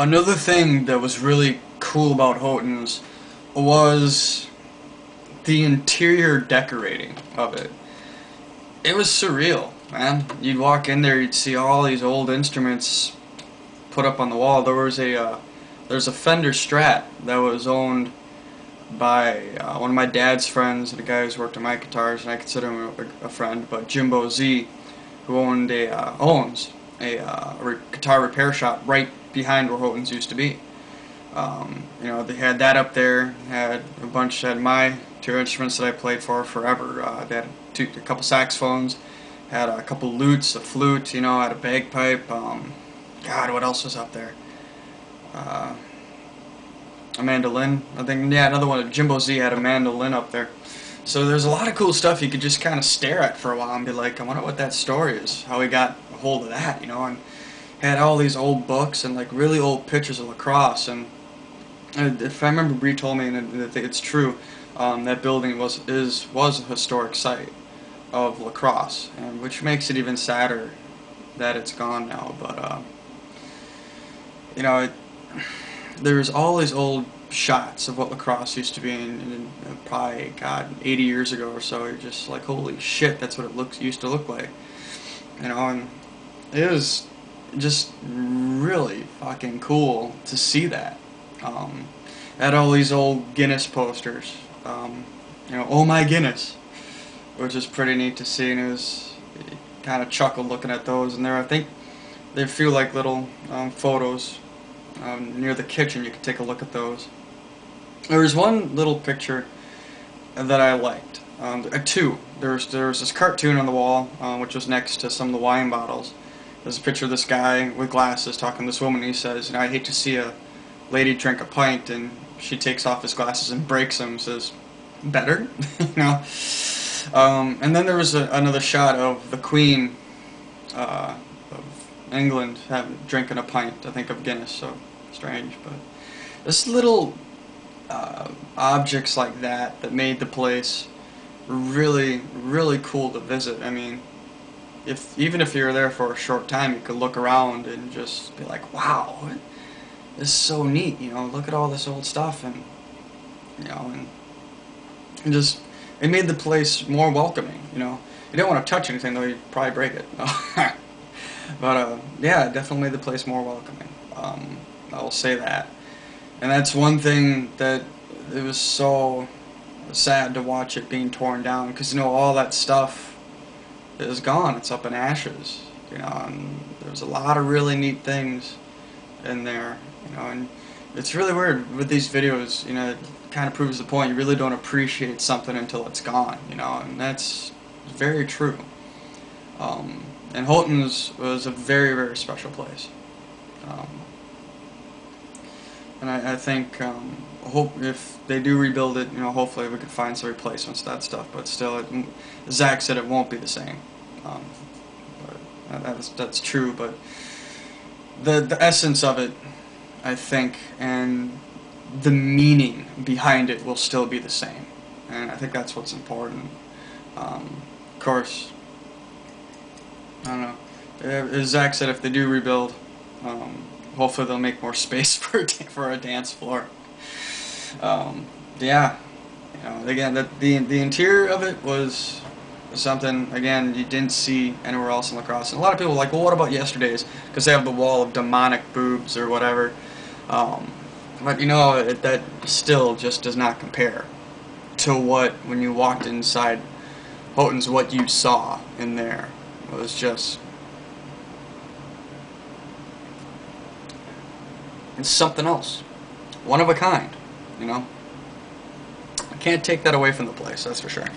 Another thing that was really cool about Houghtons was the interior decorating of it. It was surreal, man. You'd walk in there, you'd see all these old instruments put up on the wall. There's a Fender Strat that was owned by one of my dad's friends, the guy who's worked on my guitars, and I consider him a friend, but Jimbo Z, who owns a guitar repair shop right behind where Houghtons used to be. They had that up there, had my two instruments that I played for forever. They had a couple saxophones, had a couple lutes, a flute, had a bagpipe. God, what else was up there? A mandolin, I think. Yeah, another one. Jimbo Z had a mandolin up there. So there's a lot of cool stuff you could just kind of stare at for a while and be like, I wonder what that story is, how he got a hold of that, and had all these old books and like really old pictures of lacrosse. And if I remember, Bree told me, and it's true, that building was a historic site of lacrosse, and which makes it even sadder that it's gone now. But there's all these old shots of what lacrosse used to be in probably, God, 80 years ago or so. You're just like, holy shit, that's what it used to look like. And it was just really fucking cool to see that. Had all these old Guinness posters, oh my Guinness, which is pretty neat to see, and it was kind of chuckled looking at those. And I think they feel like little photos near the kitchen. You could take a look at those. There was one little picture that I liked. Two. There was this cartoon on the wall, which was next to some of the wine bottles. There's a picture of this guy with glasses talking to this woman. He says, I hate to see a lady drink a pint, and she takes off his glasses and breaks them. Says, better, And then there was another shot of the Queen of England drinking a pint, I think, of Guinness. So strange, but this little objects like that made the place really, really cool to visit. I mean, even if you were there for a short time, you could look around and just be like, wow, this is so neat. Look at all this old stuff, and and just it made the place more welcoming. You didn't want to touch anything, though, you'd probably break it. But yeah, it definitely made the place more welcoming. I will say that. And that's one thing that it was so sad to watch it being torn down, because all that stuff is gone. It's up in ashes. And there's a lot of really neat things in there. And it's really weird with these videos. It kind of proves the point. You really don't appreciate something until it's gone. And that's very true. And Houghtons was a very, very special place. And I think, hope if they do rebuild it, hopefully we could find some replacements to that stuff. But still, Zach said it won't be the same. But that's true. But the essence of it, I think, and the meaning behind it will still be the same. And I think that's what's important. Of course, I don't know. As Zach said, if they do rebuild, hopefully they'll make more space for a dance floor. Yeah, again, the interior of it was something, again, you didn't see anywhere else in lacrosse. And a lot of people are like, well, what about yesterday's? Because they have the wall of demonic boobs or whatever. But that still just does not compare to when you walked inside Houghtons, what you saw in there was just, it's something else. One of a kind, I can't take that away from the place, that's for sure.